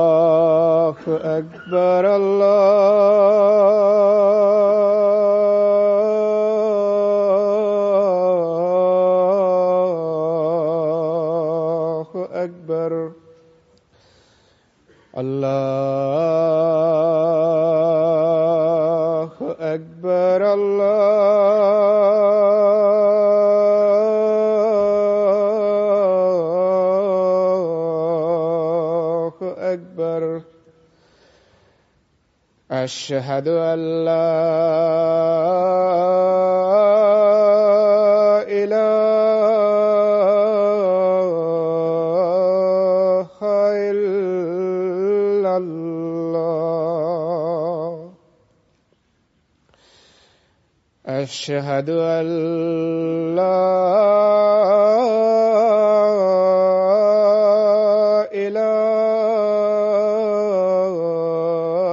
الله أكبر الله أكبر الله أكبر الله أكبر أشهد أن لا إله إلا الله أشهد أن لا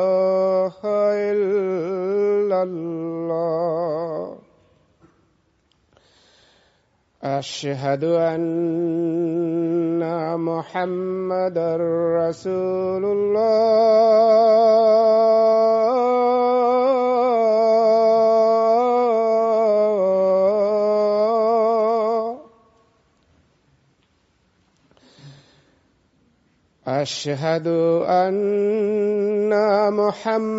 إله إلا الله أشهد أن محمدًا رسول الله أشهد أن محمدًا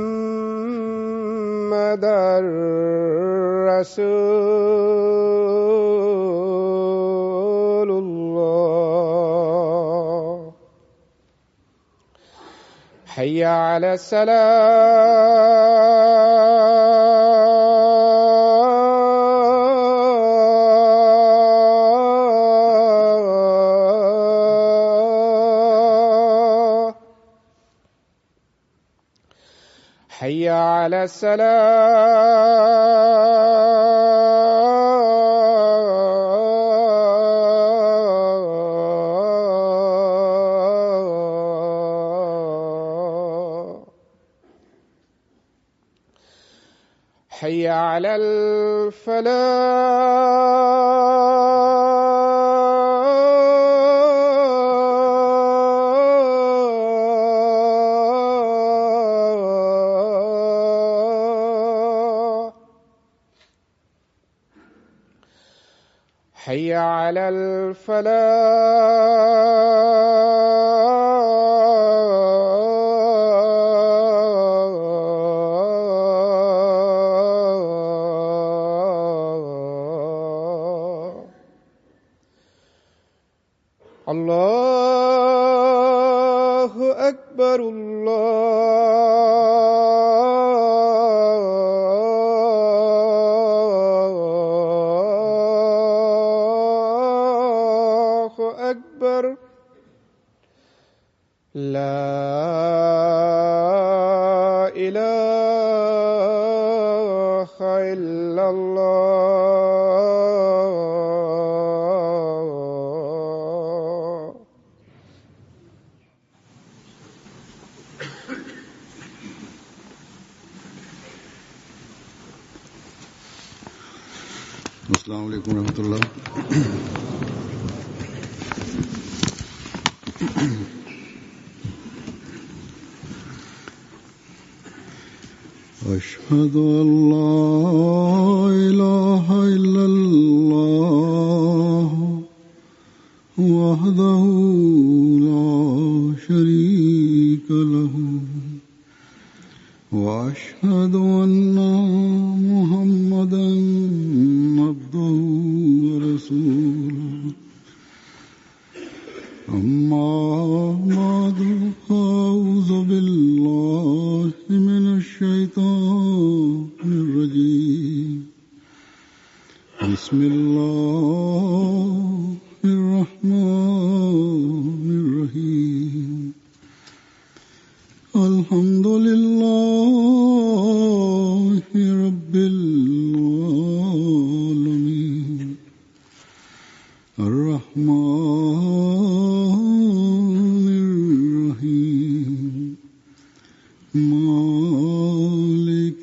رسول الله حي على الصلاة حي على الصلاة حي على الفلاح حي على الفلاح الله أكبر الله أكبر لا إله إلا الله अस्सलामु अलैकुम रहमतुल्लाह। أشهد أن لا إله إلا الله وحده لا شريك له وأشهد أن محمدًا عبده ورسوله أما بعد فأعوذ بالله من الشيطان الرجيم بسم الله الرحمن الرحيم الحمد لله رب العالمين الرحمن الرحيم مالك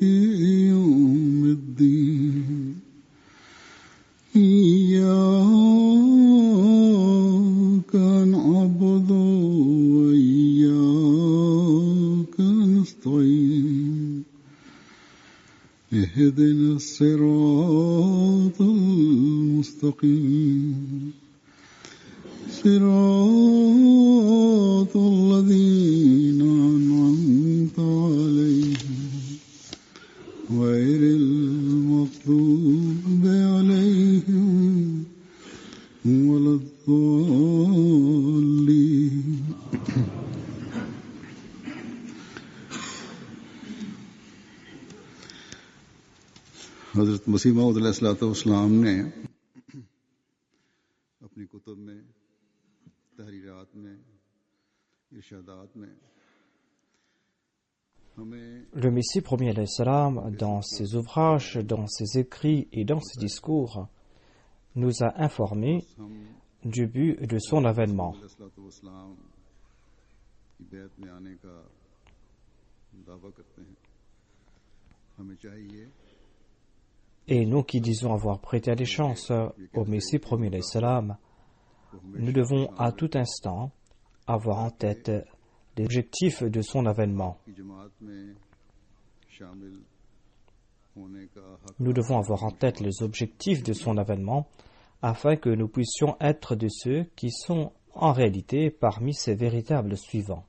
اهدنا الصراط المستقيم صراط الذين أنعمت عليهم غير المغضوب عليهم ولا الضالين حضرت مسیح موعود علیہ الصلوۃ والسلام نے اپنی کتب میں تحریرات میں ارشادات میں Le Messie premier alayhi salam, dans ses ouvrages, dans ses écrits et dans ses discours, nous a informés du but de son avènement. Et nous qui disons avoir prêté allégeance au Messie premier alayhi salam, nous devons à tout instant avoir en tête les objectifs de son avènement. Nous devons avoir en tête les objectifs de son avènement afin que nous puissions être de ceux qui sont en réalité parmi ses véritables suivants.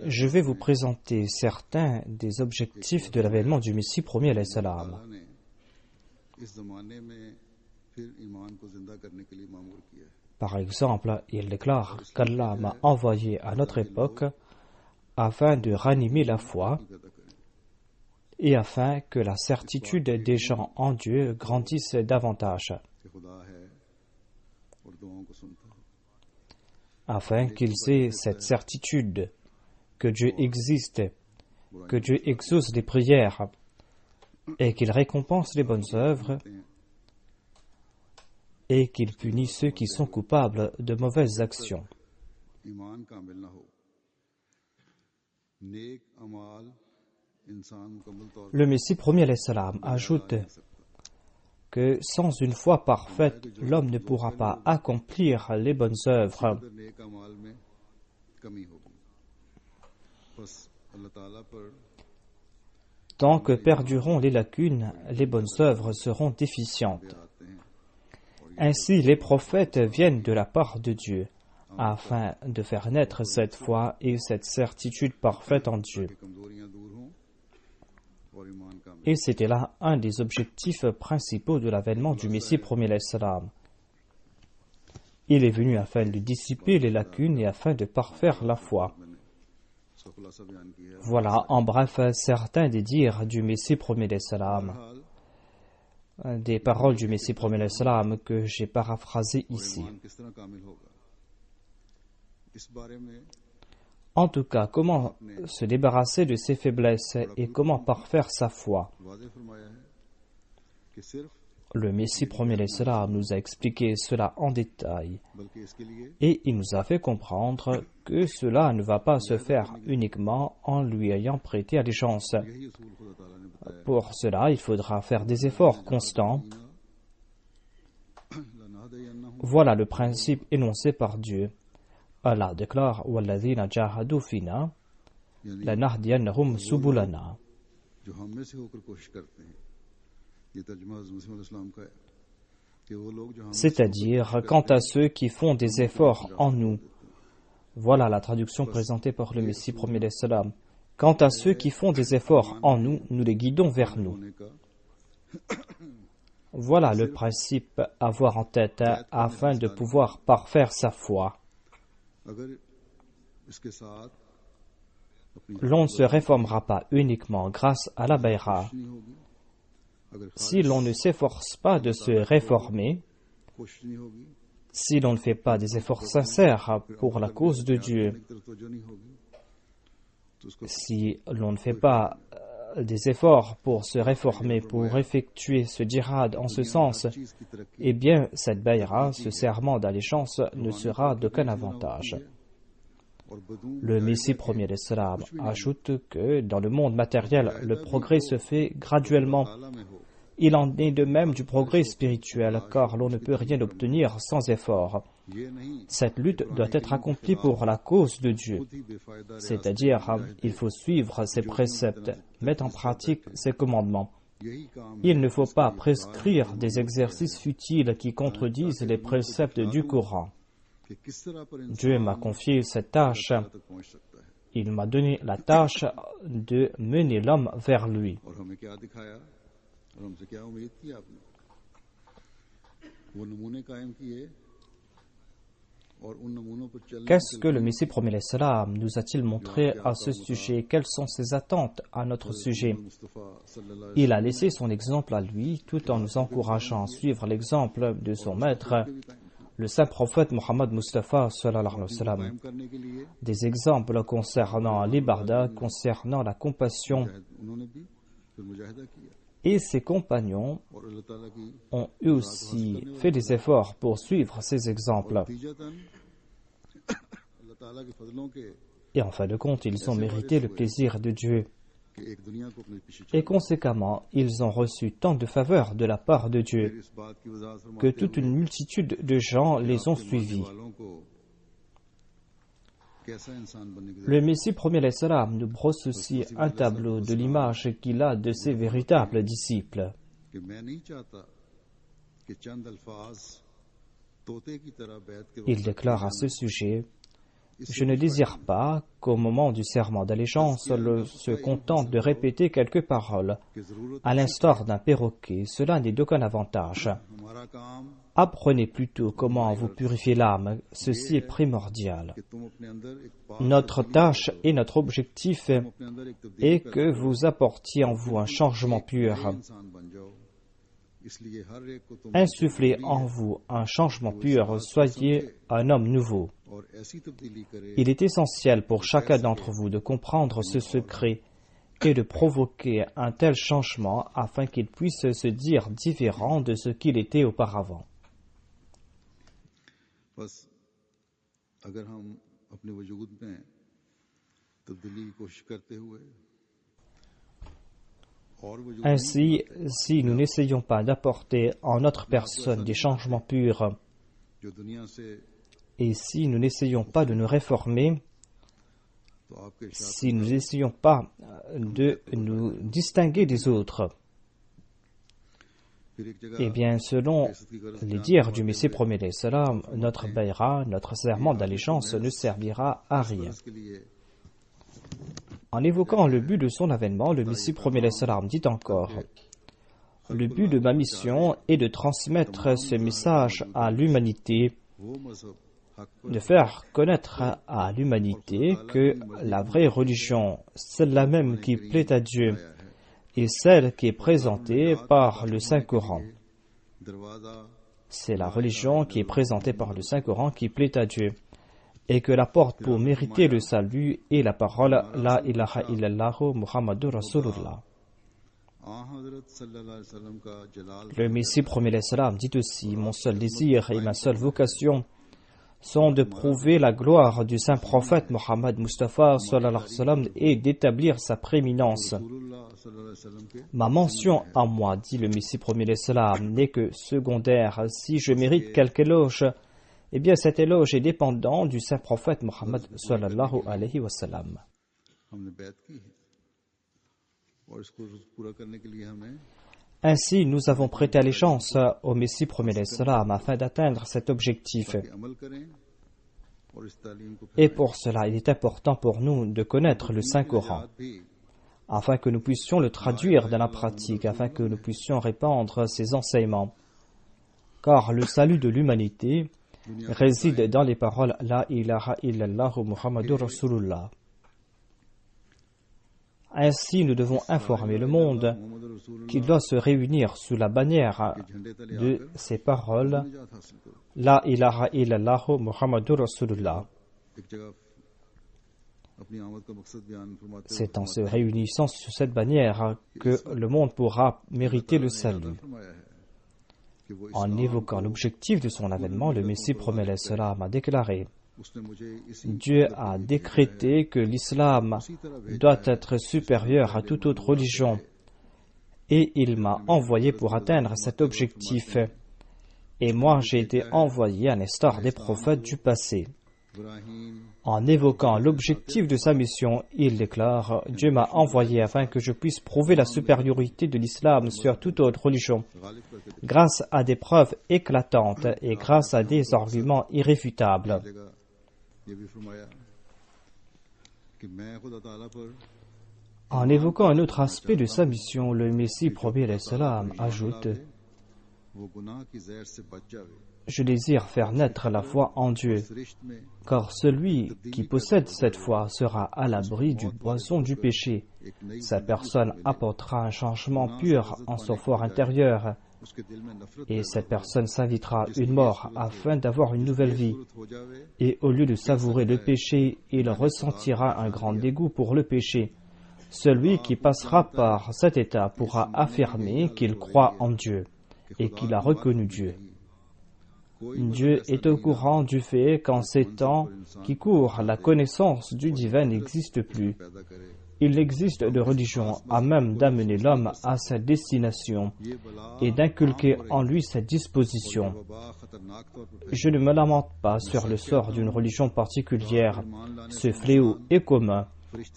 Je vais vous présenter certains des objectifs de l'avènement du Messie premier alayhi salam. Par exemple, il déclare qu'Allah m'a envoyé à notre époque afin de ranimer la foi et afin que la certitude des gens en Dieu grandisse davantage, afin qu'ils aient cette certitude que Dieu existe, que Dieu exauce les prières et qu'il récompense les bonnes œuvres et qu'il punit ceux qui sont coupables de mauvaises actions. Le Messie premier alayhi salam ajoute que sans une foi parfaite, l'homme ne pourra pas accomplir les bonnes œuvres. Tant que perdureront les lacunes, les bonnes œuvres seront déficientes. Ainsi, les prophètes viennent de la part de Dieu, afin de faire naître cette foi et cette certitude parfaite en Dieu. Et c'était là un des objectifs principaux de l'avènement du Messie premier alayhi salam. Il est venu afin de dissiper les lacunes et afin de parfaire la foi. Voilà en bref certains des dires du Messie premier alayhi salam, des paroles du Messie premier alayhi salam que j'ai paraphrasées ici. En tout cas, comment se débarrasser de ses faiblesses et comment parfaire sa foi? Le Messie premier alayhi salam nous a expliqué cela en détail et il nous a fait comprendre que cela ne va pas se faire uniquement en lui ayant prêté allégeance. Pour cela, il faudra faire des efforts constants. Voilà le principe énoncé par Dieu. Allah déclare وَالَّذِينَ جَاهَدُوا فِينَا لَنَهْدِيَنَّهُمْ سُبُلَنَا. C'est-à-dire, quant à ceux qui font des efforts en nous. Voilà la traduction présentée par le Messie premier alayhi salam. Quant à ceux qui font des efforts en nous, nous les guidons vers nous. Voilà le principe à avoir en tête afin de pouvoir parfaire sa foi. L'on ne se réformera pas uniquement grâce à la bayra. Si l'on ne s'efforce pas de se réformer, si l'on ne fait pas des efforts sincères pour la cause de Dieu, si l'on ne fait pas des efforts pour se réformer, pour effectuer ce djihad en ce sens, eh bien cette bayra, ce serment d'allégeance ne sera d'aucun avantage. Le Messie premier alayhi salam ajoute que dans le monde matériel, le progrès se fait graduellement, Il en est de même du progrès spirituel, car l'on ne peut rien obtenir sans effort. Cette lutte doit être accomplie pour la cause de Dieu. C'est-à-dire, il faut suivre ses préceptes, mettre en pratique ses commandements. Il ne faut pas prescrire des exercices futiles qui contredisent les préceptes du Coran. Dieu m'a confié cette tâche. Il m'a donné la tâche de mener l'homme vers lui. Qu'est-ce que le Messie promet l'Islam nous a-t-il montré à ce sujet? Quelles sont ses attentes à notre sujet? Il a laissé son exemple à lui tout en nous encourageant à suivre l'exemple de son maître, le saint prophète Mohammed Mustafa sallallahu alayhi wa sallam. Des exemples concernant l'ibadah, concernant la compassion. Et ses compagnons ont eux aussi fait des efforts pour suivre ces exemples. Et en fin de compte, ils ont mérité le plaisir de Dieu. Et conséquemment, ils ont reçu tant de faveurs de la part de Dieu que toute une multitude de gens les ont suivis. Le Messie premier l'Islam nous brosse aussi un tableau de l'image qu'il a de ses véritables disciples. Il déclare à ce sujet: je ne désire pas qu'au moment du serment d'allégeance, se contente de répéter quelques paroles, à l'instar d'un perroquet. Cela n'est d'aucun avantage. Apprenez plutôt comment vous purifier l'âme. Ceci est primordial. Notre tâche et notre objectif est que vous apportiez en vous un changement pur. Insufflez en vous un changement pur, soyez un homme nouveau. Il est essentiel pour chacun d'entre vous de comprendre ce secret et de provoquer un tel changement afin qu'il puisse se dire différent de ce qu'il était auparavant. Ainsi, si nous n'essayons pas d'apporter en notre personne des changements purs, et si nous n'essayons pas de nous réformer, si nous n'essayons pas de nous distinguer des autres, eh bien, selon les dires du Messie premier l'Islam, notre bayra, notre serment d'allégeance ne servira à rien. En évoquant le but de son avènement, le Messie premier l'Islam dit encore: le but de ma mission est de transmettre ce message à l'humanité, de faire connaître à l'humanité que la vraie religion, celle-là même qui plaît à Dieu, est celle qui est présentée par le Saint-Coran. C'est la religion qui est présentée par le Saint-Coran qui plaît à Dieu, et que la porte pour mériter le salut est la parole La ilaha illallah Muhammadur Rasulullah. Le Messie premier l'Islam dit aussi: mon seul désir et ma seule vocation sont de prouver la gloire du saint prophète Mohammed Mustafa sallallahu alayhi wa sallam et d'établir sa prééminence. Ma mention à moi, dit le Messie premier l'Islam, n'est que secondaire. Si je mérite quelque éloge, eh bien cet éloge est dépendant du saint prophète Mohammed sallallahu alayhi wa sallam. Ainsi, nous avons prêté allégeance au Messie premier l'Islam afin d'atteindre cet objectif. Et pour cela, il est important pour nous de connaître le Saint-Coran, afin que nous puissions le traduire dans la pratique, afin que nous puissions répandre ses enseignements. Car le salut de l'humanité réside dans les paroles La ilaha illallah Muhammadur Rasulullah. Ainsi, nous devons informer le monde qu'il doit se réunir sous la bannière de ces paroles La ilaha illallah Muhammadur Rasulullah. C'est en se réunissant sous cette bannière que le monde pourra mériter le salut. En évoquant l'objectif de son avènement, le Messie premier l'Islam a déclaré: Dieu a décrété que l'islam doit être supérieur à toute autre religion et il m'a envoyé pour atteindre cet objectif. Et moi, j'ai été envoyé à l'instar des prophètes du passé. En évoquant l'objectif de sa mission, il déclare « Dieu m'a envoyé afin que je puisse prouver la supériorité de l'islam sur toute autre religion, grâce à des preuves éclatantes et grâce à des arguments irréfutables. » En évoquant un autre aspect de sa mission, le Messie promis l'Islam ajoute « Je désire faire naître la foi en Dieu, car celui qui possède cette foi sera à l'abri du poison du péché. Sa personne apportera un changement pur en son fort intérieur, et cette personne s'invitera une mort afin d'avoir une nouvelle vie. Et au lieu de savourer le péché, il ressentira un grand dégoût pour le péché. Celui qui passera par cet état pourra affirmer qu'il croit en Dieu et qu'il a reconnu Dieu. Dieu est au courant du fait qu'en ces temps qui courent, la connaissance du divin n'existe plus. Il existe de religions à même d'amener l'homme à sa destination et d'inculquer en lui cette disposition. Je ne me lamente pas sur le sort d'une religion particulière. Ce fléau est commun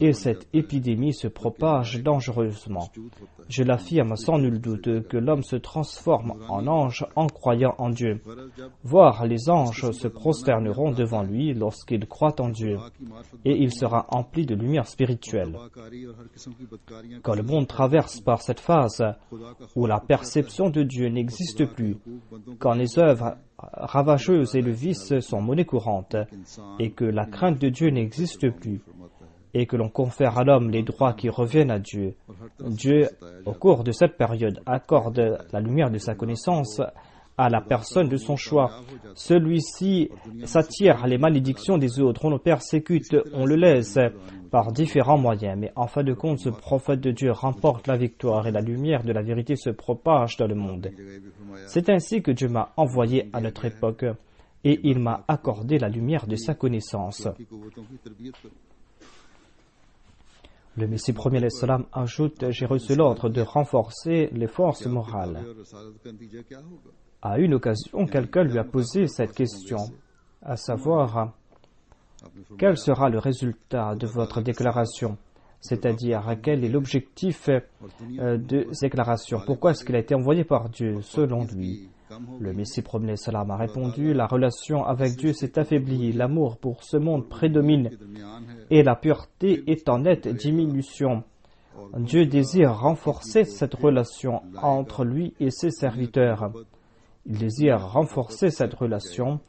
et cette épidémie se propage dangereusement. Je l'affirme sans nul doute que l'homme se transforme en ange en croyant en Dieu. Voire les anges se prosterneront devant lui lorsqu'il croit en Dieu, et il sera empli de lumière spirituelle. Quand le monde traverse par cette phase où la perception de Dieu n'existe plus, quand les œuvres ravageuses et le vice sont monnaie courante, et que la crainte de Dieu n'existe plus, et que l'on confère à l'homme les droits qui reviennent à Dieu, Dieu, au cours de cette période, accorde la lumière de sa connaissance à la personne de son choix. Celui-ci s'attire les malédictions des autres, on le persécute, on le laisse par différents moyens, mais en fin de compte, ce prophète de Dieu remporte la victoire et la lumière de la vérité se propage dans le monde. C'est ainsi que Dieu m'a envoyé à notre époque, et il m'a accordé la lumière de sa connaissance. Le Messie premier l'Islam ajoute « J'ai reçu l'ordre de renforcer les forces morales. » À une occasion, quelqu'un lui a posé cette question, à savoir « Quel sera le résultat de votre déclaration ?» C'est-à-dire, quel est l'objectif de cette déclaration? Pourquoi est-ce qu'il a été envoyé par Dieu, selon lui? Le Messie premier l'Islam a répondu « La relation avec Dieu s'est affaiblie, l'amour pour ce monde prédomine et la pureté est en nette diminution. Dieu désire renforcer cette relation entre lui et ses serviteurs. Il désire renforcer cette relation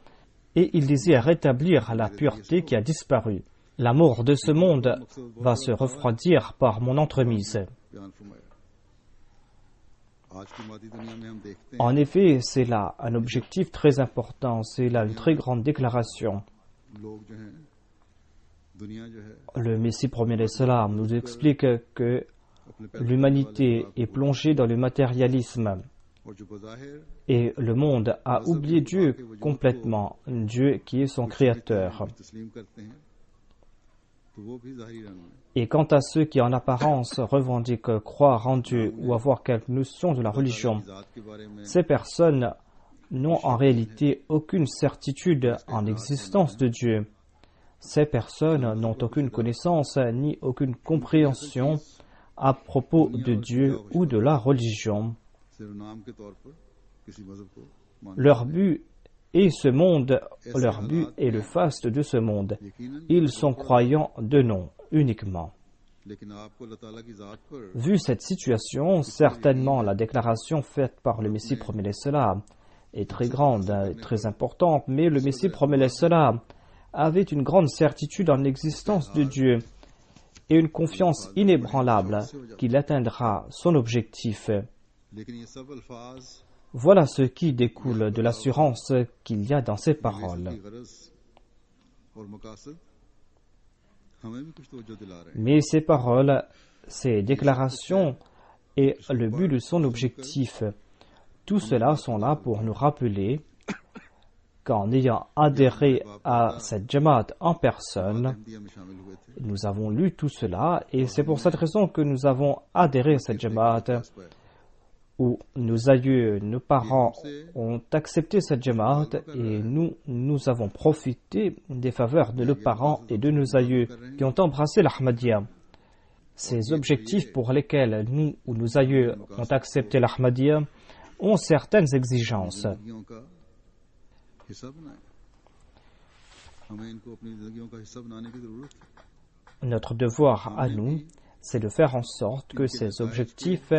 et il désire rétablir la pureté qui a disparu. L'amour de ce monde va se refroidir par mon entremise. » En effet, c'est là un objectif très important, c'est là une très grande déclaration. Le Messie premier l'Islam nous explique que l'humanité est plongée dans le matérialisme et le monde a oublié Dieu complètement, Dieu qui est son créateur. Et quant à ceux qui en apparence revendiquent croire en Dieu ou avoir quelque notion de la religion, ces personnes n'ont en réalité aucune certitude en l'existence de Dieu. Ces personnes n'ont aucune connaissance ni aucune compréhension à propos de Dieu ou de la religion. Leur but est ce monde, leur but est le faste de ce monde. Ils sont croyants de nom uniquement. Vu cette situation, certainement la déclaration faite par le Messie premier l'Islam est très grande, très importante, mais le Messie premier l'Islam avait une grande certitude en l'existence de Dieu et une confiance inébranlable qu'il atteindra son objectif. Voilà ce qui découle de l'assurance qu'il y a dans ces paroles. Mais ces paroles, ces déclarations et le but de son objectif, tout cela sont là pour nous rappeler qu'en ayant adhéré à cette Jamaat en personne, nous avons lu tout cela et c'est pour cette raison que nous avons adhéré à cette Jamaat où nos aïeux, nos parents ont accepté cette Jamaat et nous avons profité des faveurs de nos parents et de nos aïeux qui ont embrassé l'Ahmadiyya. Ces objectifs pour lesquels nous ou nos aïeux ont accepté l'Ahmadiyya ont certaines exigences. Notre devoir à nous, c'est de faire en sorte que ces objectifs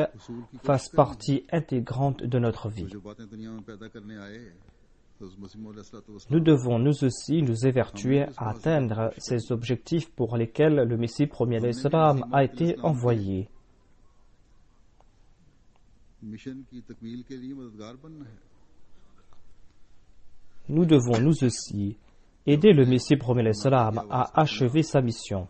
fassent partie intégrante de notre vie. Nous devons nous aussi nous évertuer à atteindre ces objectifs pour lesquels le Messie premier alayhi salam a été envoyé. Nous devons nous aussi aider le Messie premier alayhi salam à achever sa mission.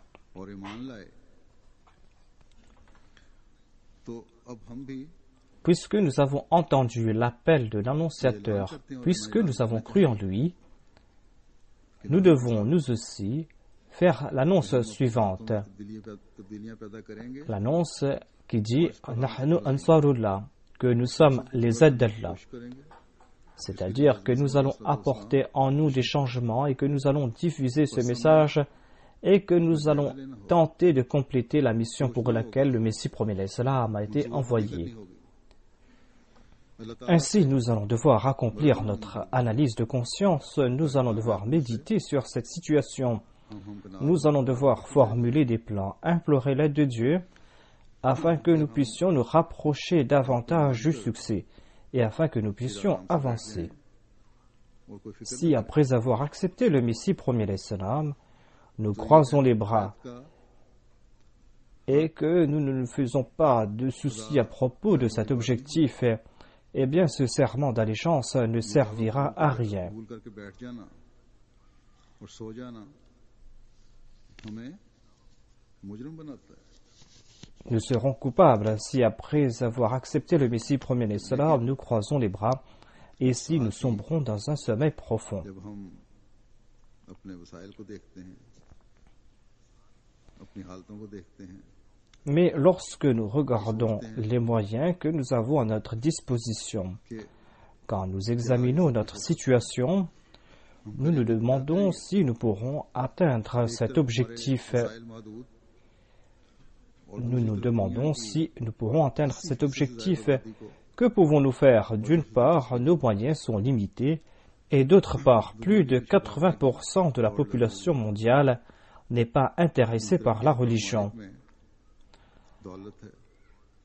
Puisque nous avons entendu l'appel de l'annonciateur, puisque nous avons cru en lui, nous devons nous aussi faire l'annonce suivante. L'annonce qui dit « Nahnu ansarullah », que nous sommes les aides d'Allah. C'est-à-dire que nous allons apporter en nous des changements et que nous allons diffuser ce message et que nous allons tenter de compléter la mission pour laquelle le Messie premier alayhi salam a été envoyé. Ainsi, nous allons devoir accomplir notre analyse de conscience, nous allons devoir méditer sur cette situation, nous allons devoir formuler des plans, implorer l'aide de Dieu, afin que nous puissions nous rapprocher davantage du succès et afin que nous puissions avancer. Si après avoir accepté le Messie premier alayhi salam, nous croisons les bras et que nous ne nous faisons pas de soucis à propos de cet objectif, eh bien ce serment d'allégeance ne servira à rien. Nous serons coupables si après avoir accepté le Messie premier alayhi salam, nous croisons les bras et si nous sombrons dans un sommeil profond. Mais lorsque nous regardons les moyens que nous avons à notre disposition, quand nous examinons notre situation, nous nous demandons si nous pourrons atteindre cet objectif. Nous nous demandons si nous pourrons atteindre cet objectif. Que pouvons-nous faire? D'une part, nos moyens sont limités et d'autre part, plus de 80% de la population mondiale n'est pas intéressée par la religion.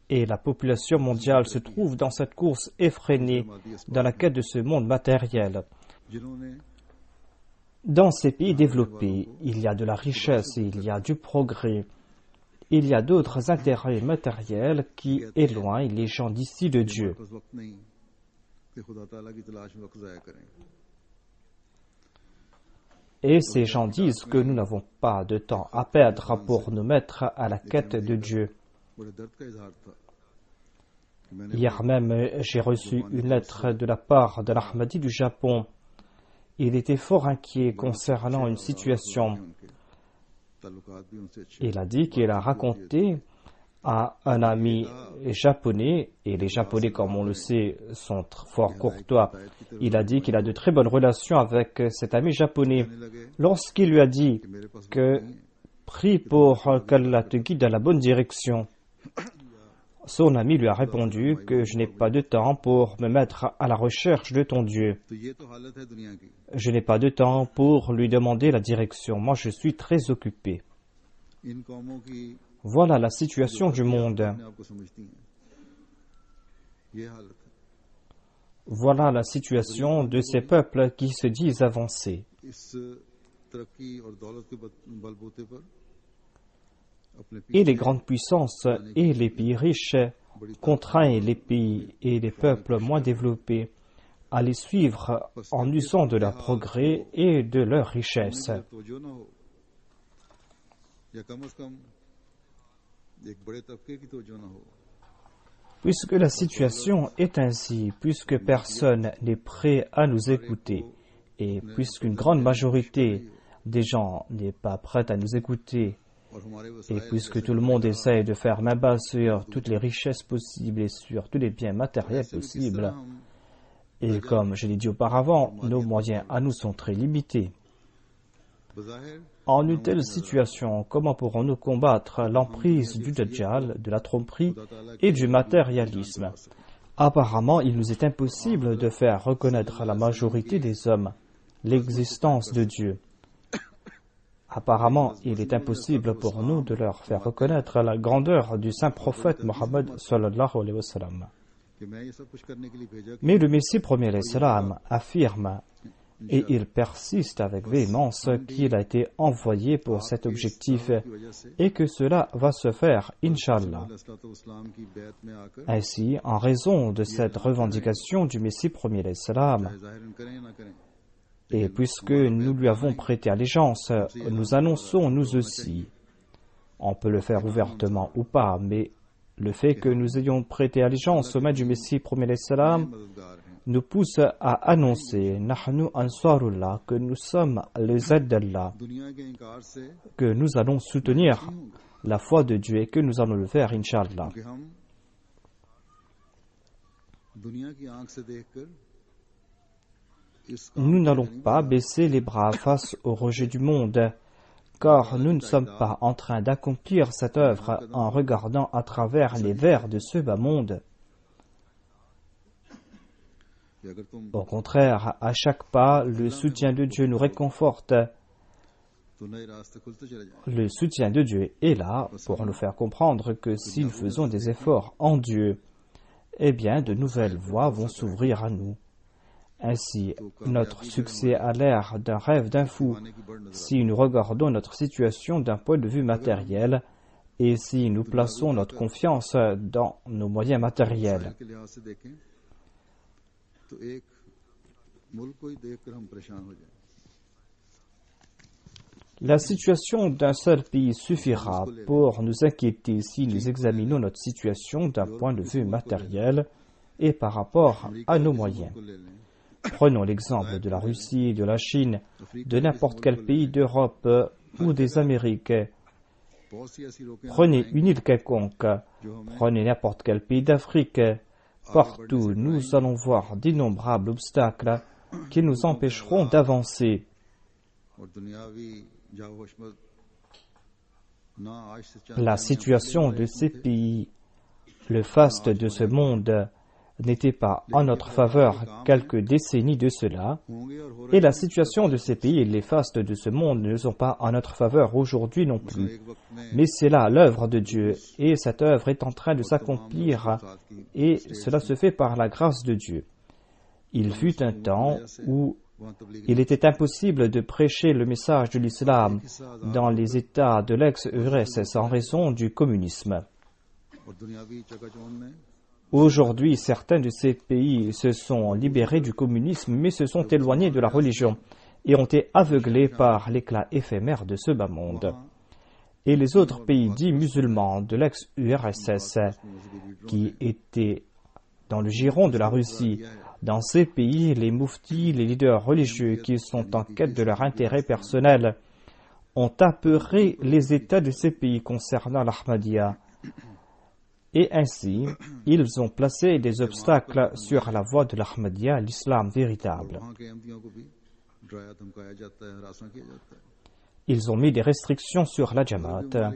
Et la population mondiale se trouve dans cette course effrénée dans la quête de ce monde matériel. Dans ces pays développés, il y a de la richesse et il y a du progrès. Il y a d'autres intérêts matériels qui éloignent les gens d'ici de Dieu. Et ces gens disent que nous n'avons pas de temps à perdre pour nous mettre à la quête de Dieu. Hier même, j'ai reçu une lettre de la part de l'Ahmadi du Japon. Il était fort inquiet concernant une situation. Il a dit qu'il a raconté à un ami japonais, et les Japonais, comme on le sait, sont fort courtois. Il a dit qu'il a de très bonnes relations avec cet ami japonais. Lorsqu'il lui a dit que prie pour qu'Allah te guide dans la bonne direction, son ami lui a répondu que je n'ai pas de temps pour me mettre à la recherche de ton Dieu. Je n'ai pas de temps pour lui demander la direction. Moi, je suis très occupé. Voilà la situation du monde. Voilà la situation de ces peuples qui se disent avancés. Et les grandes puissances et les pays riches contraignent les pays et les peuples moins développés à les suivre en usant de leur progrès et de leur richesse. Puisque la situation est ainsi, puisque personne n'est prêt à nous écouter, et puisqu'une grande majorité des gens n'est pas prête à nous écouter, Et puisque tout le monde essaye de faire main basse sur toutes les richesses possibles et sur tous les biens matériels possibles, et comme je l'ai dit auparavant, nos moyens à nous sont très limités. En une telle situation, comment pourrons-nous combattre l'emprise du Dajjal, de la tromperie et du matérialisme? Apparemment, il nous est impossible de faire reconnaître à la majorité des hommes l'existence de Dieu. Apparemment, il est impossible pour nous de leur faire reconnaître la grandeur du saint prophète Mohammed sallallahu alayhi wa sallam. Mais le Messie premier alayhi salam affirme, et il persiste avec véhémence, qu'il a été envoyé pour cet objectif et que cela va se faire, Inch'Allah. Ainsi, en raison de cette revendication du Messie premier alayhi salam, et puisque nous lui avons prêté allégeance, nous annonçons nous aussi, on peut le faire ouvertement ou pas, mais le fait que nous ayons prêté allégeance au mains du Messie premier alayhi salam nous pousse à annoncer Nahnu Ansarullah, que nous sommes les aides d'Allah, que nous allons soutenir la foi de Dieu et que nous allons le faire, Inch'Allah. Nous n'allons pas baisser les bras face au rejet du monde, car nous ne sommes pas en train d'accomplir cette œuvre en regardant à travers les verres de ce bas monde. Au contraire, à chaque pas, le soutien de Dieu nous réconforte. Le soutien de Dieu est là pour nous faire comprendre que si nous faisons des efforts en Dieu, eh bien, de nouvelles voies vont s'ouvrir à nous. Ainsi, notre succès a l'air d'un rêve d'un fou si nous regardons notre situation d'un point de vue matériel et si nous plaçons notre confiance dans nos moyens matériels. La situation d'un seul pays suffira pour nous inquiéter si nous examinons notre situation d'un point de vue matériel et par rapport à nos moyens. Prenons l'exemple de la Russie, de la Chine, de n'importe quel pays d'Europe ou des Amériques. Prenez une île quelconque, prenez n'importe quel pays d'Afrique. Partout, nous allons voir d'innombrables obstacles qui nous empêcheront d'avancer. La situation de ces pays, le faste de ce monde, n'était pas en notre faveur quelques décennies de cela, et la situation de ces pays et les fastes de ce monde ne sont pas en notre faveur aujourd'hui non plus. Mais c'est là l'œuvre de Dieu, et cette œuvre est en train de s'accomplir, et cela se fait par la grâce de Dieu. Il fut un temps où il était impossible de prêcher le message de l'islam dans les États de l'ex-URSS en raison du communisme. Aujourd'hui, certains de ces pays se sont libérés du communisme, mais se sont éloignés de la religion et ont été aveuglés par l'éclat éphémère de ce bas monde. Et les autres pays dits musulmans de l'ex-URSS, qui étaient dans le giron de la Russie, dans ces pays, les mouftis, les leaders religieux qui sont en quête de leur intérêt personnel, ont apeuré les États de ces pays concernant l'Ahmadiyya. Et ainsi, ils ont placé des obstacles sur la voie de l'Ahmadiyya, l'islam véritable. Ils ont mis des restrictions sur la Jamaat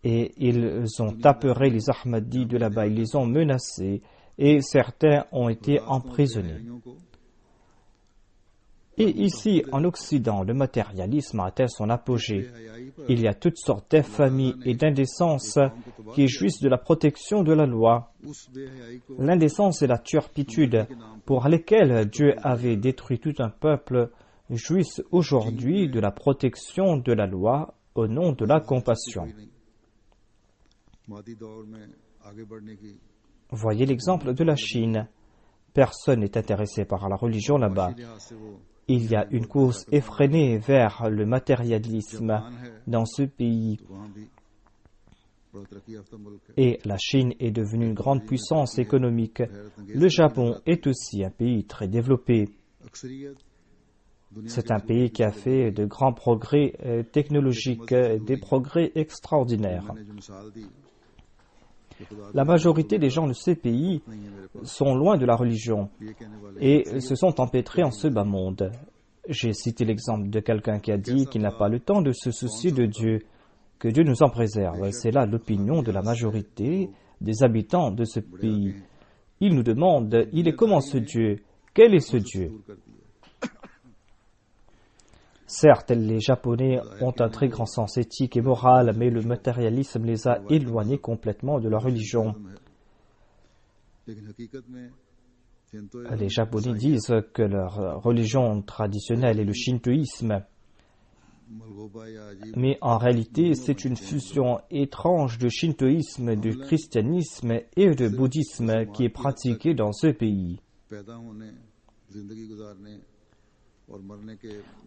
et ils ont apeuré les Ahmadis de là-bas, ils les ont menacés et certains ont été emprisonnés. Et ici, en Occident, le matérialisme a atteint son apogée. Il y a toutes sortes d'infamies et d'indécences qui jouissent de la protection de la loi. L'indécence et la turpitude pour lesquelles Dieu avait détruit tout un peuple jouissent aujourd'hui de la protection de la loi au nom de la compassion. Voyez l'exemple de la Chine. Personne n'est intéressé par la religion là-bas. Il y a une course effrénée vers le matérialisme dans ce pays. Et la Chine est devenue une grande puissance économique. Le Japon est aussi un pays très développé. C'est un pays qui a fait de grands progrès technologiques, des progrès extraordinaires. La majorité des gens de ces pays sont loin de la religion et se sont empêtrés en ce bas monde. J'ai cité l'exemple de quelqu'un qui a dit qu'il n'a pas le temps de se soucier de Dieu, que Dieu nous en préserve. C'est là l'opinion de la majorité des habitants de ce pays. Ils nous demandent, il est comment ce Dieu? Quel est ce Dieu? Certes, les Japonais ont un très grand sens éthique et moral, mais le matérialisme les a éloignés complètement de leur religion. Les Japonais disent que leur religion traditionnelle est le shintoïsme. Mais en réalité, c'est une fusion étrange de shintoïsme, de christianisme et de bouddhisme qui est pratiquée dans ce pays.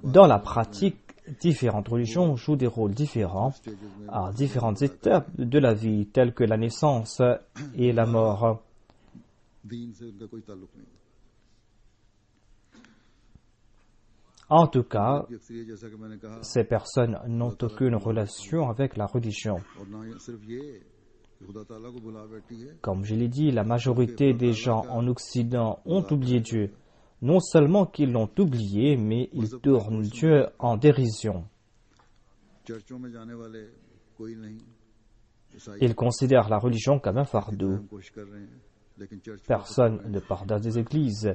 Dans la pratique, différentes religions jouent des rôles différents à différentes étapes de la vie, telles que la naissance et la mort. En tout cas, ces personnes n'ont aucune relation avec la religion. Comme je l'ai dit, la majorité des gens en Occident ont oublié Dieu. Non seulement qu'ils l'ont oublié, mais ils tournent Dieu en dérision. Ils considèrent la religion comme un fardeau. Personne ne part dans des églises.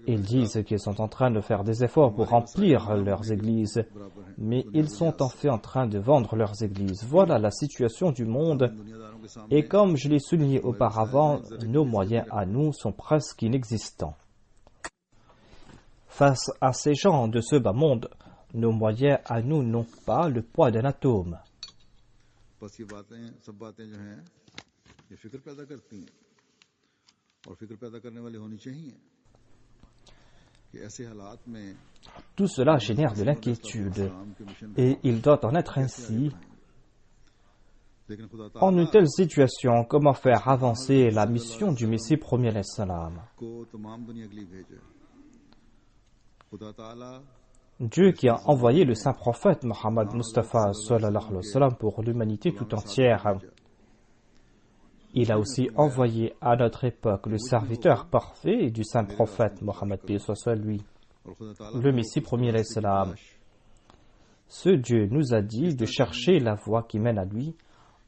Ils disent qu'ils sont en train de faire des efforts pour remplir leurs églises, mais ils sont en fait en train de vendre leurs églises. Voilà la situation du monde. Et comme je l'ai souligné auparavant, nos moyens à nous sont presque inexistants. Face à ces gens de ce bas monde, nos moyens à nous n'ont pas le poids d'un atome. Tout cela génère de l'inquiétude et il doit en être ainsi. En une telle situation, comment faire avancer la mission du Messie premier alayhi salam? Dieu qui a envoyé le saint prophète Mohammed Mustafa sallallahu alayhi wa sallam pour l'humanité tout entière. Il a aussi envoyé à notre époque le serviteur parfait du saint prophète Mohammed paix soit lui, le Messie premier alayhi salam. Ce Dieu nous a dit de chercher la voie qui mène à lui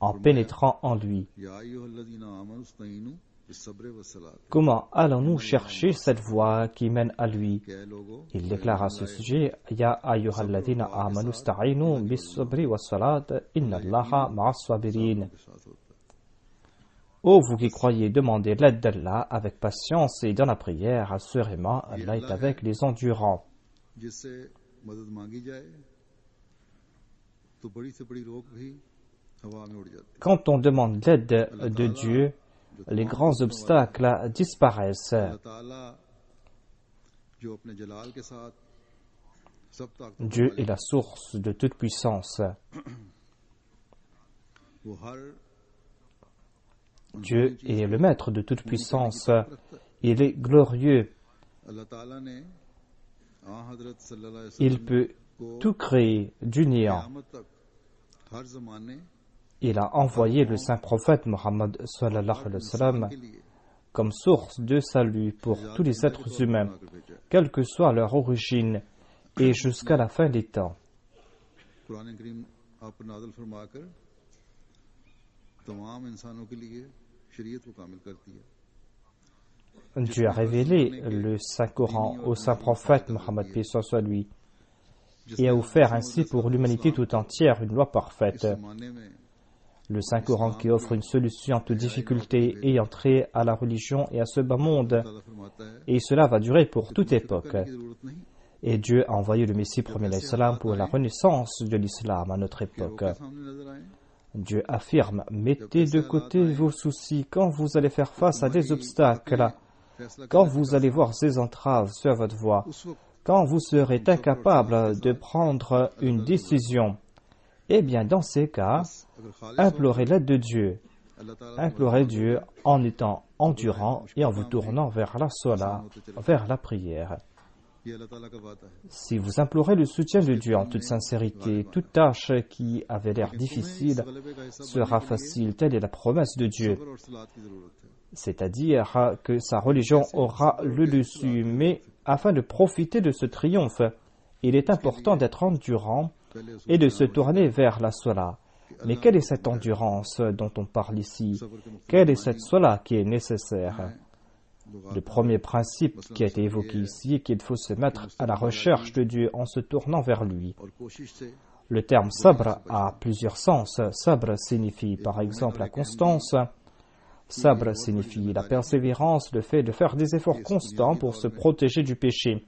en pénétrant en lui. Comment allons-nous chercher cette voie qui mène à lui? Il déclare à ce sujet, Ya ayyuhalladhina amanu sta'inu bis-sabri was-salat inna Allaha ma'as-sabirin. Ô vous qui croyez, demandez l'aide d'Allah avec patience et dans la prière, assurément Allah est avec les endurants. Quand on demande l'aide de Dieu, les grands obstacles disparaissent. Dieu est la source de toute puissance. Dieu est le maître de toute puissance. Il est glorieux. Il peut tout créer du néant. Il a envoyé le saint prophète Mohammed sallallahu alayhi wa sallam comme source de salut pour tous les êtres humains, quelle que soit leur origine, et jusqu'à la fin des temps. Dieu a révélé le Saint-Coran au Saint-Prophète Mohammed paix soit lui et a offert ainsi pour l'humanité tout entière une loi parfaite. Le Saint-Coran qui offre une solution à toute difficulté ayant trait à la religion et à ce bas monde, et cela va durer pour toute époque. Et Dieu a envoyé le Messie premier alayhi salam pour la renaissance de l'islam à notre époque. Dieu affirme, mettez de côté vos soucis quand vous allez faire face à des obstacles, quand vous allez voir ces entraves sur votre voie, quand vous serez incapable de prendre une décision. Eh bien, dans ces cas, implorez l'aide de Dieu. Implorez Dieu en étant endurant et en vous tournant vers la salat, vers la prière. Si vous implorez le soutien de Dieu en toute sincérité, toute tâche qui avait l'air difficile sera facile, telle est la promesse de Dieu. C'est-à-dire que sa religion aura le dessus, mais afin de profiter de ce triomphe, il est important d'être endurant et de se tourner vers la salat. Mais quelle est cette endurance dont on parle ici? Quelle est cette salat qui est nécessaire? Le premier principe qui a été évoqué ici est qu'il faut se mettre à la recherche de Dieu en se tournant vers lui. Le terme sabr a plusieurs sens. Sabr signifie par exemple la constance. Sabr signifie la persévérance, le fait de faire des efforts constants pour se protéger du péché.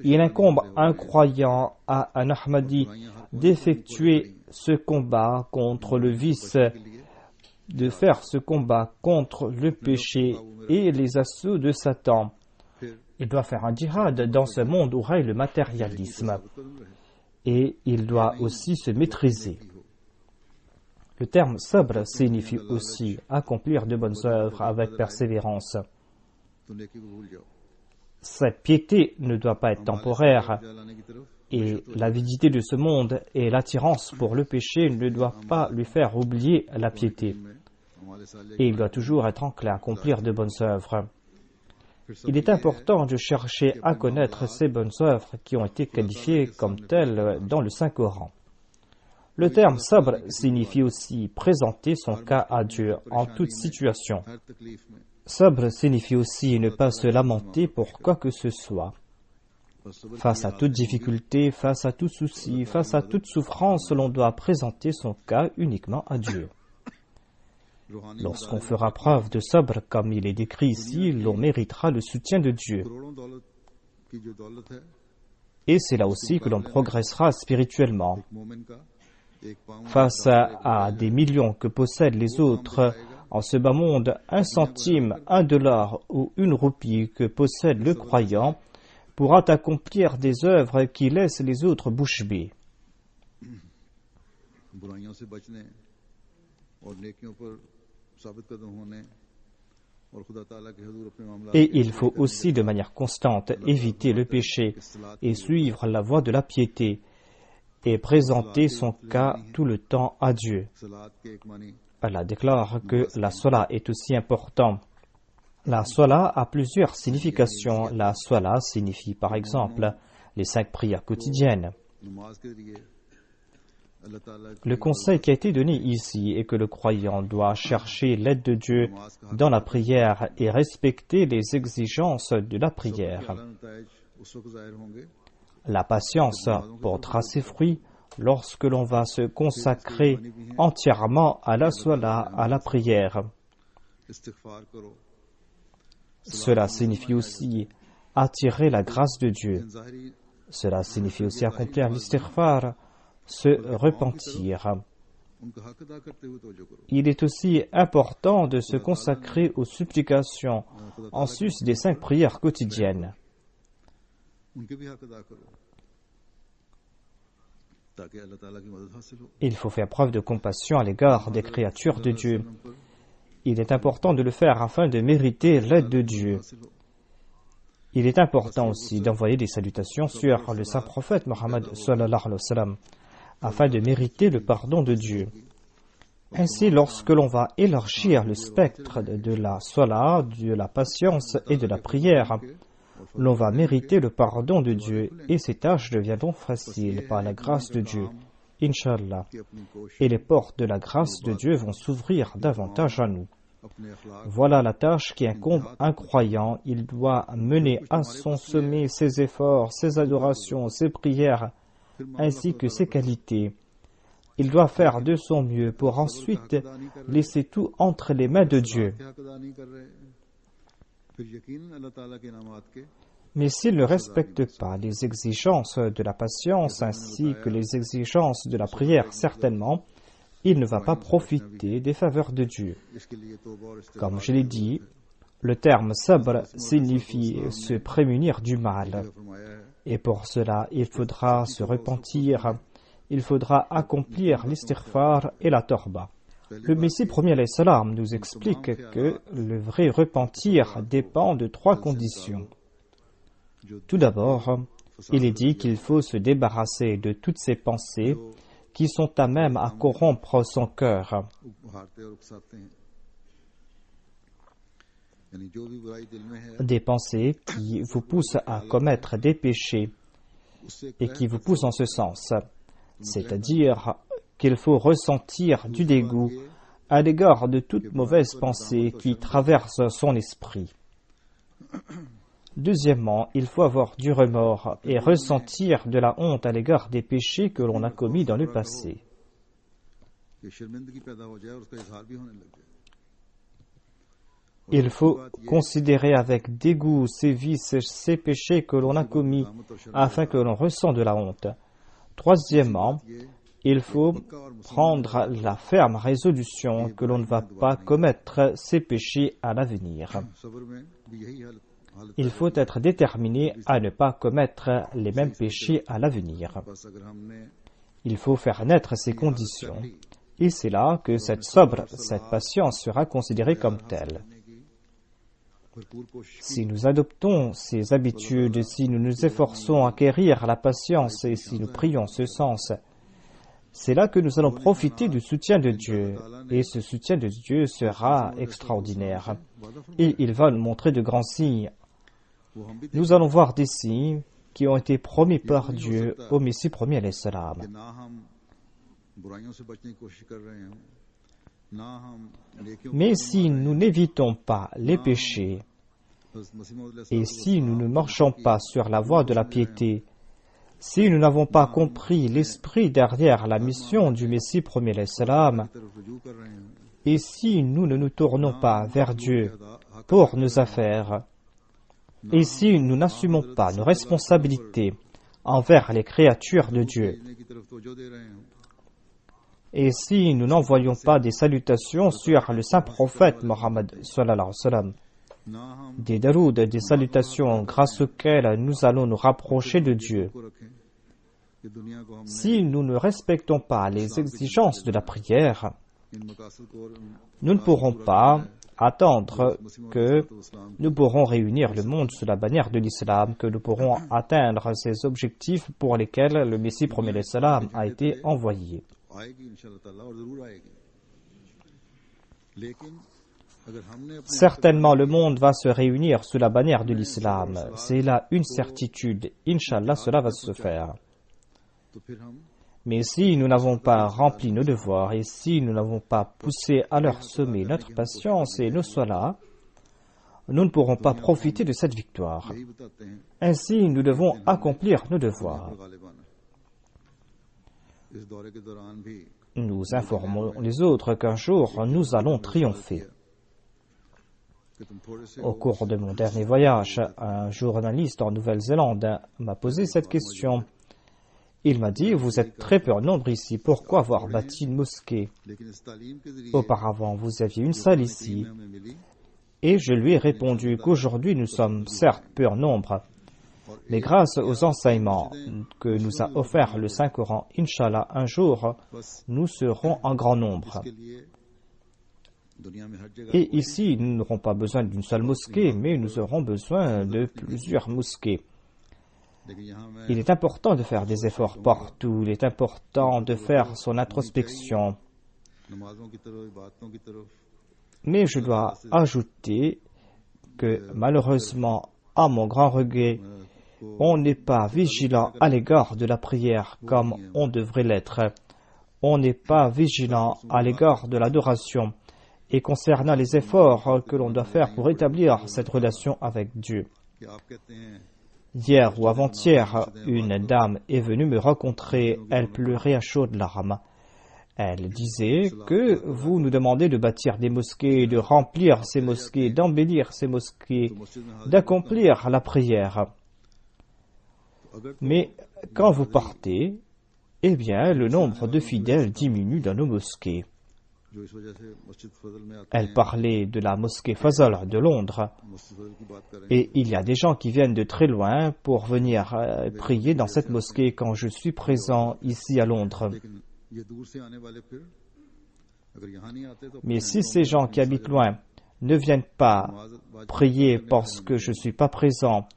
Il incombe à un croyant, à un Ahmadi, d'effectuer ce combat contre le vice, de faire ce combat contre le péché et les assauts de Satan. Il doit faire un djihad dans ce monde où règne le matérialisme. Et il doit aussi se maîtriser. Le terme sabr signifie aussi accomplir de bonnes œuvres avec persévérance. Cette piété ne doit pas être temporaire et l'avidité de ce monde et l'attirance pour le péché ne doivent pas lui faire oublier la piété. Et il doit toujours être enclin à accomplir de bonnes œuvres. Il est important de chercher à connaître ces bonnes œuvres qui ont été qualifiées comme telles dans le Saint-Coran. Le terme sabr signifie aussi présenter son cas à Dieu en toute situation. Sabr signifie aussi ne pas se lamenter pour quoi que ce soit. Face à toute difficulté, face à tout souci, face à toute souffrance, l'on doit présenter son cas uniquement à Dieu. Lorsqu'on fera preuve de sabr comme il est décrit ici, l'on méritera le soutien de Dieu. Et c'est là aussi que l'on progressera spirituellement. Face à des millions que possèdent les autres, en ce bas monde, 1 centime, 1 dollar ou 1 roupie que possède le croyant pourra accomplir des œuvres qui laissent les autres bouche bée. Et il faut aussi de manière constante éviter le péché et suivre la voie de la piété et présenter son cas tout le temps à Dieu. Allah déclare que la salat est aussi importante. La salat a plusieurs significations. La salat signifie par exemple les 5 prières quotidiennes. Le conseil qui a été donné ici est que le croyant doit chercher l'aide de Dieu dans la prière et respecter les exigences de la prière. La patience portera ses fruits lorsque l'on va se consacrer entièrement à la salat, à la prière. Cela signifie aussi attirer la grâce de Dieu. Cela signifie aussi accomplir l'istighfar, se repentir. Il est aussi important de se consacrer aux supplications en sus des 5 prières quotidiennes. Il faut faire preuve de compassion à l'égard des créatures de Dieu. Il est important de le faire afin de mériter l'aide de Dieu. Il est important aussi d'envoyer des salutations sur le saint prophète Mohammed sallallahu alayhi wa sallam afin de mériter le pardon de Dieu. Ainsi, lorsque l'on va élargir le spectre de la salat, de la patience et de la prière, l'on va mériter le pardon de Dieu et ces tâches deviendront faciles par la grâce de Dieu, Inch'Allah. Et les portes de la grâce de Dieu vont s'ouvrir davantage à nous. Voilà la tâche qui incombe à un croyant. Il doit mener à son sommet ses efforts, ses adorations, ses prières, ainsi que ses qualités. Il doit faire de son mieux pour ensuite laisser tout entre les mains de Dieu. Mais s'il ne respecte pas les exigences de la patience ainsi que les exigences de la prière, certainement, il ne va pas profiter des faveurs de Dieu. Comme je l'ai dit, le terme sabr signifie se prémunir du mal. Et pour cela, il faudra se repentir, il faudra accomplir l'istighfar et la torba. Le Messie premier alayhi salam nous explique que le vrai repentir dépend de 3 conditions. Tout d'abord, il est dit qu'il faut se débarrasser de toutes ces pensées qui sont à même à corrompre son cœur. Des pensées qui vous poussent à commettre des péchés et qui vous poussent en ce sens. C'est-à-dire qu'il faut ressentir du dégoût à l'égard de toute mauvaise pensée qui traverse son esprit. Deuxièmement, il faut avoir du remords et ressentir de la honte à l'égard des péchés que l'on a commis dans le passé. Il faut considérer avec dégoût ces vices, ces péchés que l'on a commis afin que l'on ressent de la honte. Troisièmement, il faut prendre la ferme résolution que l'on ne va pas commettre ces péchés à l'avenir. Il faut être déterminé à ne pas commettre les mêmes péchés à l'avenir. Il faut faire naître ces conditions. Et c'est là que cette patience sera considérée comme telle. Si nous adoptons ces habitudes, si nous nous efforçons à acquérir la patience et si nous prions en ce sens, c'est là que nous allons profiter du soutien de Dieu. Et ce soutien de Dieu sera extraordinaire. Et il va nous montrer de grands signes. Nous allons voir des signes qui ont été promis par Dieu au Messie premier alayhi salam. Mais si nous n'évitons pas les péchés et si nous ne marchons pas sur la voie de la piété, si nous n'avons pas compris l'esprit derrière la mission du Messie premier alayhi salam, et si nous ne nous tournons pas vers Dieu pour nos affaires, et si nous n'assumons pas nos responsabilités envers les créatures de Dieu, et si nous n'envoyons pas des salutations sur le saint prophète Mohammed sallallahu alayhi wa sallam, des darouds, des salutations grâce auxquelles nous allons nous rapprocher de Dieu, si nous ne respectons pas les exigences de la prière, nous ne pourrons pas attendre que nous pourrons réunir le monde sous la bannière de l'islam, que nous pourrons atteindre ces objectifs pour lesquels le Messie premier alayhi salam a été envoyé. Certainement le monde va se réunir sous la bannière de l'islam. C'est là une certitude. Inch'Allah, cela va se faire. Mais si nous n'avons pas rempli nos devoirs et si nous n'avons pas poussé à leur sommet notre patience et nos salahs, nous ne pourrons pas profiter de cette victoire. Ainsi, nous devons accomplir nos devoirs. Nous informons les autres qu'un jour, nous allons triompher. Au cours de mon dernier voyage, un journaliste en Nouvelle-Zélande m'a posé cette question. Il m'a dit, vous êtes très peu en nombre ici, pourquoi avoir bâti une mosquée? Auparavant, vous aviez une salle ici. Et je lui ai répondu qu'aujourd'hui, nous sommes certes peu en nombre, mais grâce aux enseignements que nous a offerts le Saint-Coran, Inch'Allah, un jour, nous serons en grand nombre. Et ici, nous n'aurons pas besoin d'une seule mosquée, mais nous aurons besoin de plusieurs mosquées. Il est important de faire des efforts partout, il est important de faire son introspection. Mais je dois ajouter que malheureusement, à mon grand regret, on n'est pas vigilant à l'égard de la prière comme on devrait l'être. On n'est pas vigilant à l'égard de l'adoration et concernant les efforts que l'on doit faire pour établir cette relation avec Dieu. Hier ou avant-hier, une dame est venue me rencontrer, elle pleurait à chaudes larmes. Elle disait que vous nous demandez de bâtir des mosquées, de remplir ces mosquées, d'embellir ces mosquées, d'accomplir la prière. Mais quand vous partez, eh bien, le nombre de fidèles diminue dans nos mosquées. Elle parlait de la mosquée Fazal de Londres. Et il y a des gens qui viennent de très loin pour venir prier dans cette mosquée quand je suis présent ici à Londres. Mais si ces gens qui habitent loin ne viennent pas prier parce que je ne suis pas présent,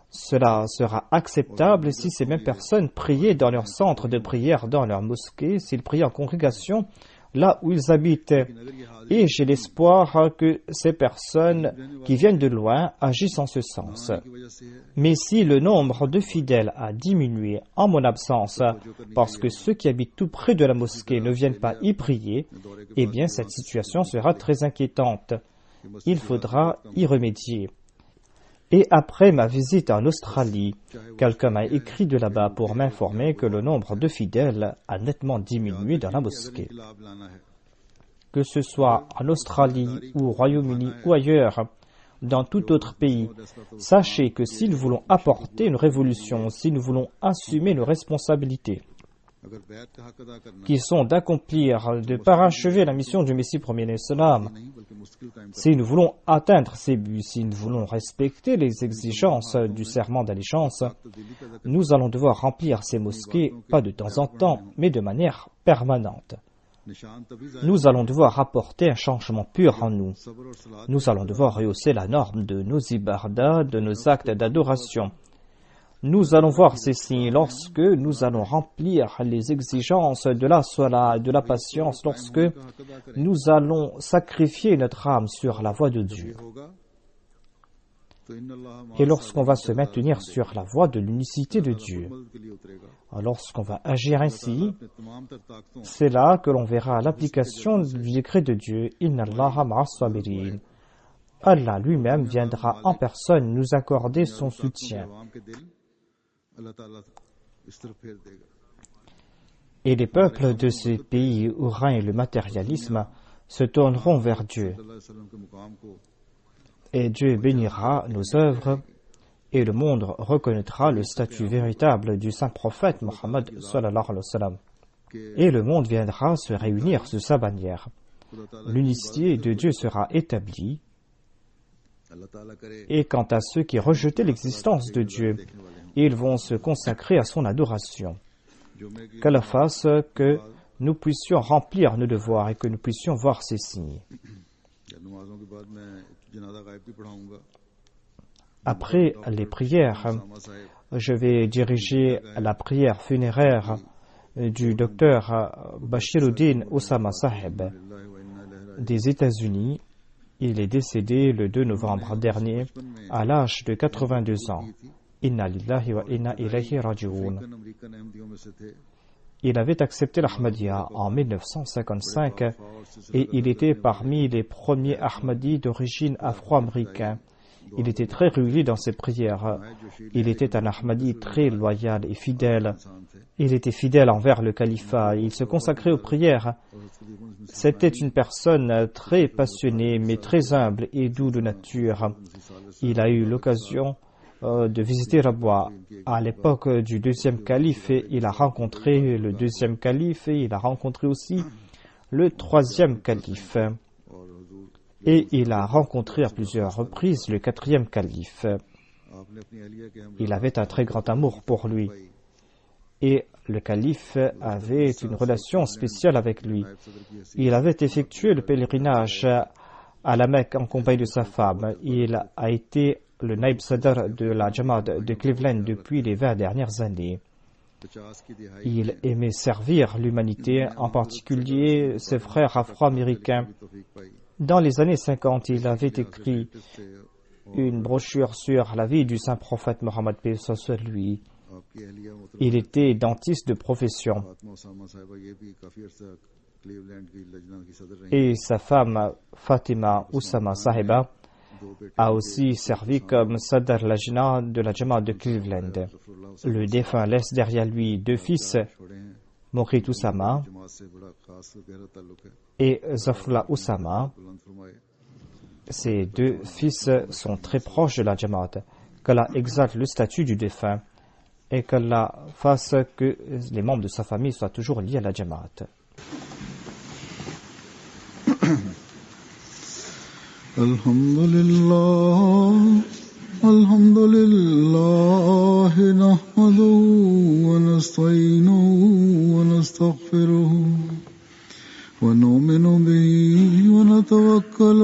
cela sera acceptable si ces mêmes personnes priaient dans leur centre de prière, dans leur mosquée, s'ils priaient en congrégation, là où ils habitent. Et j'ai l'espoir que ces personnes qui viennent de loin agissent en ce sens. Mais si le nombre de fidèles a diminué en mon absence, parce que ceux qui habitent tout près de la mosquée ne viennent pas y prier, eh bien cette situation sera très inquiétante. Il faudra y remédier. Et après ma visite en Australie, quelqu'un m'a écrit de là-bas pour m'informer que le nombre de fidèles a nettement diminué dans la mosquée. Que ce soit en Australie ou au Royaume-Uni ou ailleurs, dans tout autre pays, sachez que si nous voulons apporter une révolution, si nous voulons assumer nos responsabilités, qui sont d'accomplir, de parachever la mission du Messie premier l'Islam, si nous voulons atteindre ces buts, si nous voulons respecter les exigences du serment d'allégeance, nous allons devoir remplir ces mosquées, pas de temps en temps, mais de manière permanente. Nous allons devoir apporter un changement pur en nous. Nous allons devoir rehausser la norme de nos ibadah, de nos actes d'adoration. Nous allons voir ces signes lorsque nous allons remplir les exigences de la salat, de la patience, lorsque nous allons sacrifier notre âme sur la voie de Dieu. Et lorsqu'on va se maintenir sur la voie de l'unicité de Dieu, lorsqu'on va agir ainsi, c'est là que l'on verra l'application du décret de Dieu, « Inna Allaha ma'as sabirin ». Allah lui-même viendra en personne nous accorder son soutien. Et les peuples de ces pays où règne le matérialisme se tourneront vers Dieu. Et Dieu bénira nos œuvres et le monde reconnaîtra le statut véritable du saint prophète Mohammed sallallahu alayhi wa sallam. Et le monde viendra se réunir sous sa bannière. L'unicité de Dieu sera établie. Et quant à ceux qui rejetaient l'existence de Dieu, ils vont se consacrer à son adoration. Qu'Allah fasse que nous puissions remplir nos devoirs et que nous puissions voir ces signes. Après les prières, je vais diriger la prière funéraire du docteur Bashiruddin Osama Saheb des États-Unis. Il est décédé le 2 novembre dernier à l'âge de 82 ans. Inna lillahi wa inna ilayhi raji'un. Il avait accepté l'Ahmadiyya en 1955 et il était parmi les premiers Ahmadis d'origine afro-américaine. Il était très régulier dans ses prières. Il était un Ahmadi très loyal et fidèle. Il était fidèle envers le califat. Il se consacrait aux prières. C'était une personne très passionnée, mais très humble et doux de nature. Il a eu l'occasion de visiter Rabwa. À l'époque du deuxième calife, il a rencontré le deuxième calife et il a rencontré aussi le troisième calife. Et il a rencontré à plusieurs reprises le quatrième calife. Il avait un très grand amour pour lui. Et le calife avait une relation spéciale avec lui. Il avait effectué le pèlerinage à la Mecque en compagnie de sa femme. Il a été le Naib Sadr de la Jamaat de Cleveland depuis les 20 dernières années. Il aimait servir l'humanité, en particulier ses frères afro-américains. Dans les années 50, il avait écrit une brochure sur la vie du saint prophète Mohammed paix soit lui. Il était dentiste de profession. Et sa femme Fatima Oussama Sahiba a aussi servi comme Sadr Lajna de la Jamaat de Cleveland. Le défunt laisse derrière lui deux fils, Mokhit Oussama et Zafrullah Oussama. Ces deux fils sont très proches de la Jamaat. Qu'Allah exalte le statut du défunt et qu'Allah fasse que les membres de sa famille soient toujours liés à la Jamaat. Alhamdulillah, nahmaduhu wa nasta'inuhu wa nastaghfiruhu ونؤمن به ونتوكل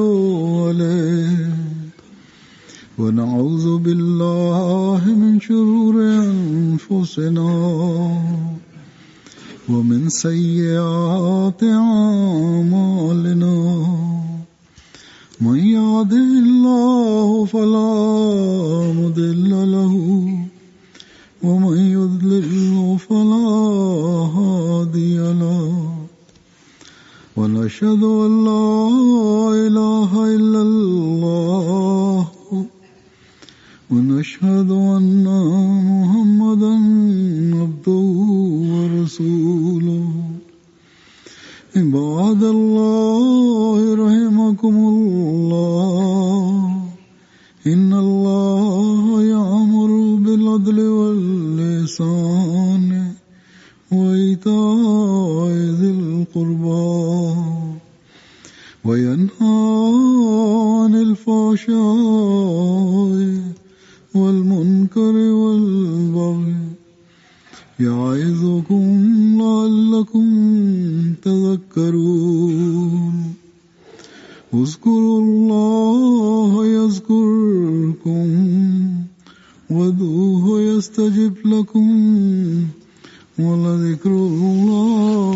عليه ونعوذ بالله من شرور أنفسنا ومن سيئات أعمالنا من يهده الله فلا مضل له ومن يضلل فلا هادي له ونشهد أن لا إله إلا الله ونشهد أن محمدا عبده ورسوله عباد الله رحمكم الله إن الله يأمر بالعدل والإحسان وإيتاء ذي القربى وينهى عن الفحشاء والمنكر والبغي يعظكم لعلكم تذكرون اذكروا الله يذكركم وادعوه يستجب لكم ولذكر الله